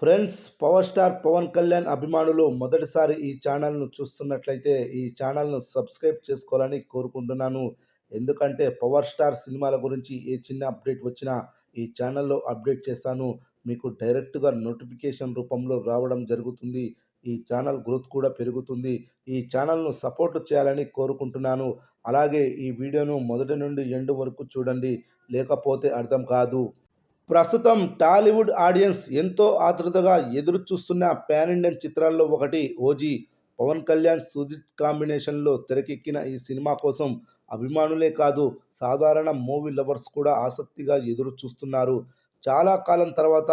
Friends, power star Pawan Kalyan అభిమానులు మొదటిసారి ఈ ఛానల్ను చూస్తున్నట్లయితే ఈ ఛానల్ను సబ్స్క్రైబ్ చేసుకోవాలని కోరుకుంటున్నాను. ఎందుకంటే పవర్ స్టార్ సినిమాల గురించి ఏ చిన్న అప్డేట్ వచ్చినా ఈ ఛానల్లో అప్డేట్ చేస్తాను. మీకు డైరెక్ట్గా నోటిఫికేషన్ రూపంలో రావడం జరుగుతుంది. ఈ ఛానల్ గ్రోత్ కూడా పెరుగుతుంది. ఈ ఛానల్ను సపోర్ట్ చేయాలని కోరుకుంటున్నాను. అలాగే ఈ వీడియోను మొదటి నుండి ఎండ్ వరకు చూడండి, లేకపోతే అర్థం కాదు. ప్రస్తుతం టాలీవుడ్ ఆడియన్స్ ఎంతో ఆతృతగా ఎదురు చూస్తున్న పాన్ ఇండియన్ చిత్రాల్లో ఒకటి ఓజీ. పవన్ కళ్యాణ్, సుజిత్ కాంబినేషన్లో తెరకెక్కిన ఈ సినిమా కోసం అభిమానులే కాదు, సాధారణ మూవీ లవర్స్ కూడా ఆసక్తిగా ఎదురు చూస్తున్నారు. చాలా కాలం తర్వాత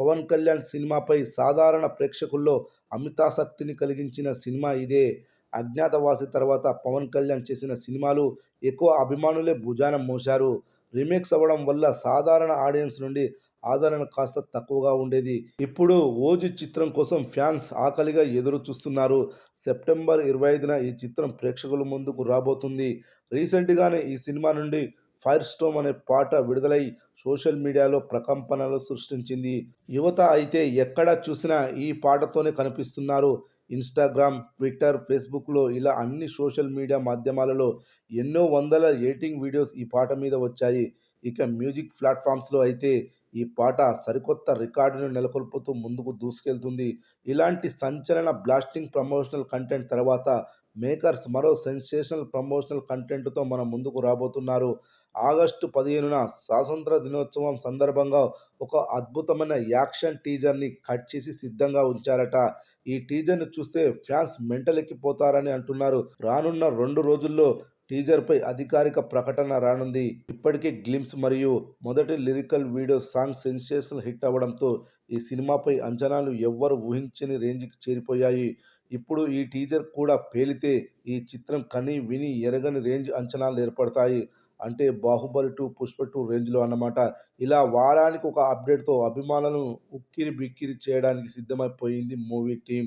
పవన్ కళ్యాణ్ సినిమాపై సాధారణ ప్రేక్షకుల్లో అమితాసక్తిని కలిగించిన సినిమా ఇదే. అజ్ఞాతవాసి తర్వాత పవన్ కళ్యాణ్ చేసిన సినిమాలు ఎక్కువ అభిమానులే భుజాన మోశారు. రీమేక్స్ అవ్వడం వల్ల సాధారణ ఆడియన్స్ నుండి ఆదరణ కాస్త తక్కువగా ఉండేది. ఇప్పుడు ఓజీ చిత్రం కోసం ఫ్యాన్స్ ఆకలిగా ఎదురు చూస్తున్నారు. సెప్టెంబర్ 25న ఈ చిత్రం ప్రేక్షకుల ముందుకు రాబోతుంది. రీసెంట్గానే ఈ సినిమా నుండి ఫైర్ స్టోమ్ అనే పాట విడుదలై సోషల్ మీడియాలో ప్రకంపనలు సృష్టించింది. యువత అయితే ఎక్కడ చూసినా ఈ పాటతోనే కనిపిస్తున్నారు. ఇన్స్టాగ్రామ్, ట్విట్టర్, ఫేస్బుక్లో ఇలా అన్ని సోషల్ మీడియా మాధ్యమాలలో ఎన్నో వందల ఎడిటింగ్ వీడియోస్ ఈ పాట మీద వచ్చాయి. ఇక మ్యూజిక్ ప్లాట్ఫామ్స్లో అయితే ఈ పాట సరికొత్త రికార్డును నెలకొల్పుతూ ముందుకు దూసుకెళ్తుంది. ఇలాంటి సంచలన బ్లాస్టింగ్ ప్రమోషనల్ కంటెంట్ తర్వాత మేకర్స్ మరో సెన్సేషనల్ ప్రమోషనల్ కంటెంట్తో మన ముందుకు రాబోతున్నారు. ఆగస్టు 15న స్వాతంత్ర దినోత్సవం సందర్భంగా ఒక అద్భుతమైన యాక్షన్ టీజర్ని కట్ చేసి సిద్ధంగా ఉంచారట. ఈ టీజర్ని చూస్తే ఫ్యాన్స్ మెంటలెక్కిపోతారని అంటున్నారు. రానున్న 2 రోజుల్లో టీజర్పై అధికారిక ప్రకటన రానుంది. ఇప్పటికే గ్లిమ్స్ మరియు మొదటి lyrical video song sensational hit అవ్వడంతో ఈ సినిమాపై అంచనాలు ఎవ్వరు ఊహించని రేంజ్కి చేరిపోయాయి. ఇప్పుడు ఈ టీజర్ కూడా పేలితే ఈ చిత్రం కని విని ఎరగని రేంజ్ అంచనాలు ఏర్పడతాయి. అంటే బాహుబలి 2, పుష్ప 2 రేంజ్లో అన్నమాట. ఇలా వారానికి ఒక అప్డేట్తో అభిమానులను ఉక్కిరి బిక్కిరి చేయడానికి సిద్ధమైపోయింది మూవీ టీం.